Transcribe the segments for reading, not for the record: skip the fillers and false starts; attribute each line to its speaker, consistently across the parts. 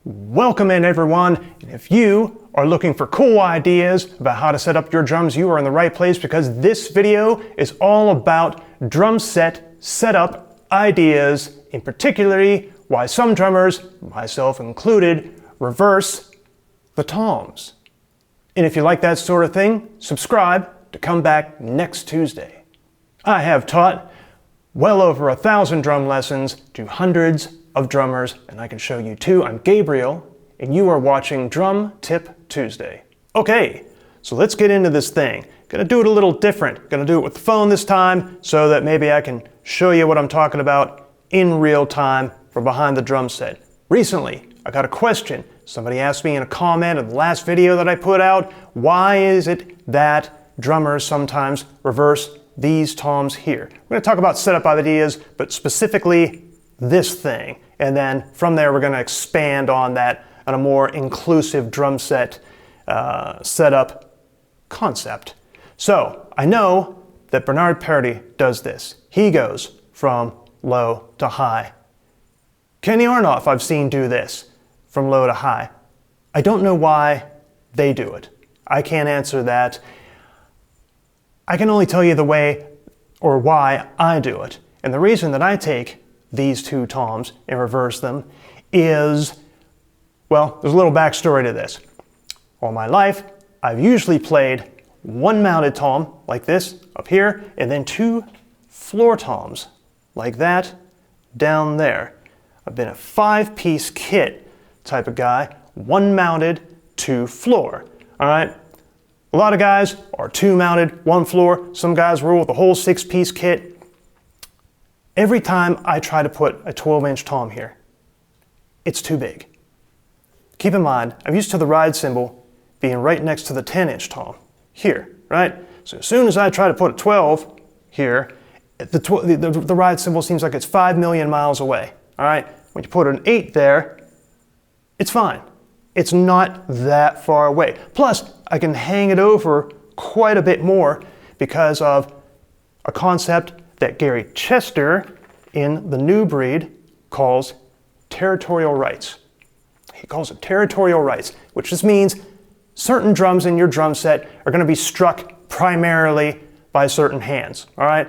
Speaker 1: Welcome in, everyone. And if you are looking for cool ideas about how to set up your drums, you are in the right place, because this video is all about drum set setup ideas, in particularly why some drummers, myself included, reverse the toms. And if you like that sort of thing, subscribe to come back next Tuesday. I have taught well over 1,000 drum lessons to hundreds of drummers, and I can show you too. I'm Gabriel, and you are watching Drum Tip Tuesday. Okay, so let's get into this thing. Gonna do it a little different. Gonna do it with the phone this time so that maybe I can show you what I'm talking about in real time from behind the drum set. Recently, I got a question. Somebody asked me in a comment in the last video that I put out, why is it that drummers sometimes reverse these toms here? We're gonna talk about setup ideas, but specifically this thing. And then from there, we're gonna expand on that on a more inclusive drum set setup concept. So I know that Bernard Purdie does this. He goes from low to high. Kenny Arnoff I've seen do this from low to high. I don't know why they do it. I can't answer that. I can only tell you the way or why I do it. And the reason that I take these two toms and reverse them is, well, there's a little backstory to this. All my life, I've usually played one mounted tom like this up here, and then two floor toms like that down there. I've been a 5-piece kit type of guy, one mounted, two floor. All right. A lot of guys are two mounted, one floor. Some guys roll with a whole 6-piece kit. Every time I try to put a 12-inch tom here, it's too big. Keep in mind, I'm used to the ride cymbal being right next to the 10-inch tom here, right? So as soon as I try to put a 12 here, the ride cymbal seems like it's 5 million miles away, all right? When you put an 8 there, it's fine. It's not that far away. Plus, I can hang it over quite a bit more because of a concept that Gary Chester in the New Breed calls territorial rights. He calls it territorial rights, which just means certain drums in your drum set are going to be struck primarily by certain hands, all right?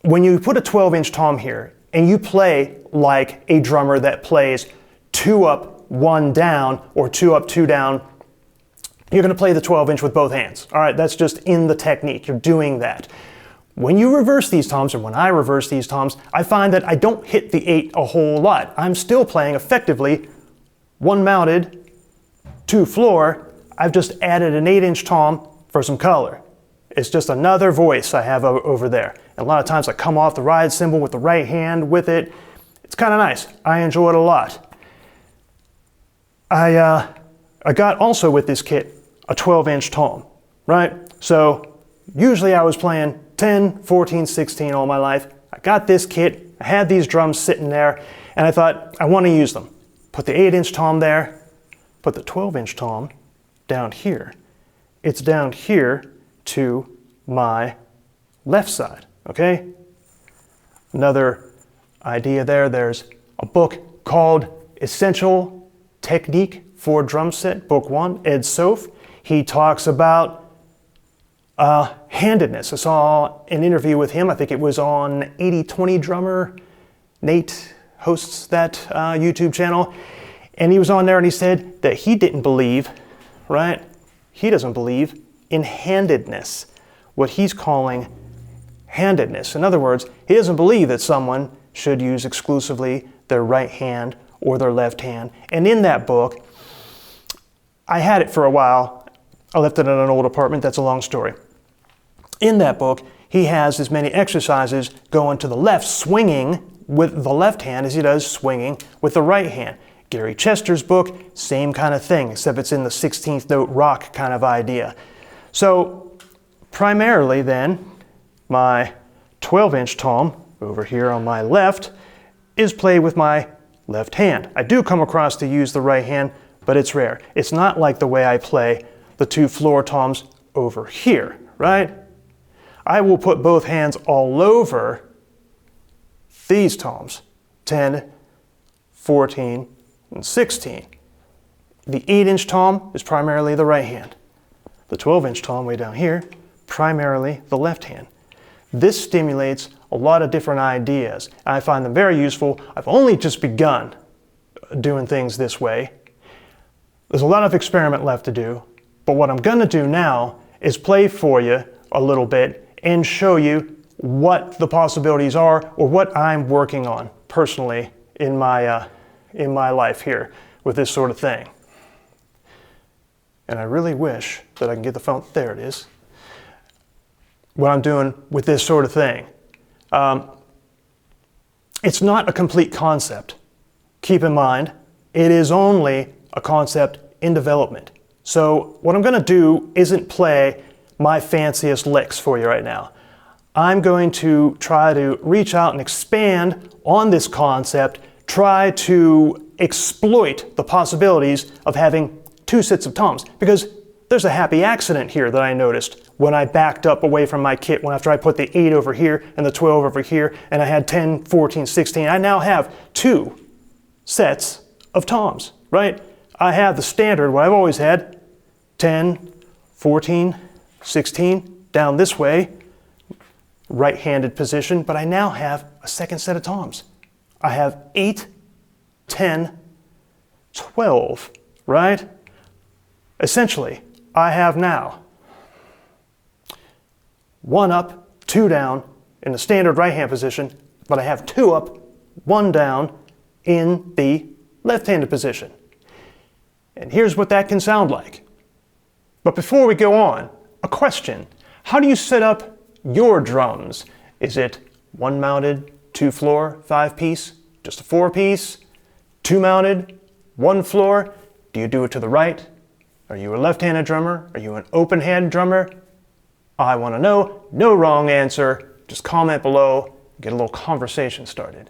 Speaker 1: When you put a 12-inch tom here and you play like a drummer that plays 2 up, 1 down, or 2 up, 2 down, you're going to play the 12-inch with both hands, all right? That's just in the technique. You're doing that. When you reverse these toms, or when I reverse these toms, I find that I don't hit the 8 a whole lot. I'm still playing effectively 1 mounted, 2 floor. I've just added an 8-inch tom for some color. It's just another voice I have over there. And a lot of times I come off the ride cymbal with the right hand with it. It's kind of nice. I enjoy it a lot. I got also with this kit a 12-inch tom, right? So usually I was playing 10, 14, 16 all my life. I got this kit, I had these drums sitting there, and I thought, I want to use them. Put the 8-inch tom there, put the 12-inch tom down here. It's down here to my left side, okay? Another idea there's a book called Essential Technique for Drum Set, Book 1, Ed Sof. He talks about handedness. I saw an interview with him. I think it was on 80/20 Drummer. Nate hosts that YouTube channel. And he was on there and he said that he didn't believe, right? He doesn't believe in handedness, what he's calling handedness. In other words, he doesn't believe that someone should use exclusively their right hand or their left hand. And in that book, I had it for a while. I left it in an old apartment. That's a long story. In that book, he has as many exercises going to the left, swinging with the left hand as he does swinging with the right hand. Gary Chester's book, same kind of thing, except it's in the 16th note rock kind of idea. So primarily then, my 12-inch tom over here on my left is played with my left hand. I do come across to use the right hand, but it's rare. It's not like the way I play the 2 floor toms over here, right? I will put both hands all over these toms, 10, 14, and 16. The 8-inch tom is primarily the right hand. The 12-inch tom way down here, primarily the left hand. This stimulates a lot of different ideas. And I find them very useful. I've only just begun doing things this way. There's a lot of experiment left to do, but what I'm gonna do now is play for you a little bit and show you what the possibilities are or what I'm working on personally in my life here with this sort of thing. And I really wish that I can get the phone, there it is, what I'm doing with this sort of thing. It's not a complete concept. Keep in mind, it is only a concept in development. So what I'm gonna do isn't play my fanciest licks for you right now. I'm going to try to reach out and expand on this concept, try to exploit the possibilities of having 2 sets of toms, because there's a happy accident here that I noticed when I backed up away from my kit, after I put the 8 over here and the 12 over here, and I had 10, 14, 16. I now have 2 sets of toms, right? I have the standard, what I've always had, 10, 14, 16, down this way, right-handed position, but I now have a second set of toms. I have 8, 10, 12, right? Essentially, I have now 1 up, 2 down in the standard right-hand position, but I have 2 up, 1 down in the left-handed position. And here's what that can sound like. But before we go on, a question. How do you set up your drums? Is it 1 mounted, 2 floor, 5-piece, just a 4-piece, 2 mounted, 1 floor? Do you do it to the right? Are you a left-handed drummer? Are you an open-hand drummer? I want to know. No wrong answer. Just comment below. Get a little conversation started.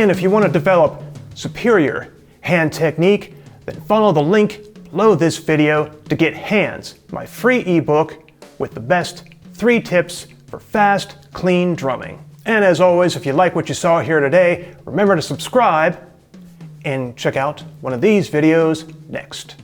Speaker 1: And if you want to develop superior hand technique, then follow the link below this video to get Hands, my free ebook with the best 3 tips for fast, clean drumming. And as always, if you like what you saw here today, remember to subscribe and check out one of these videos next.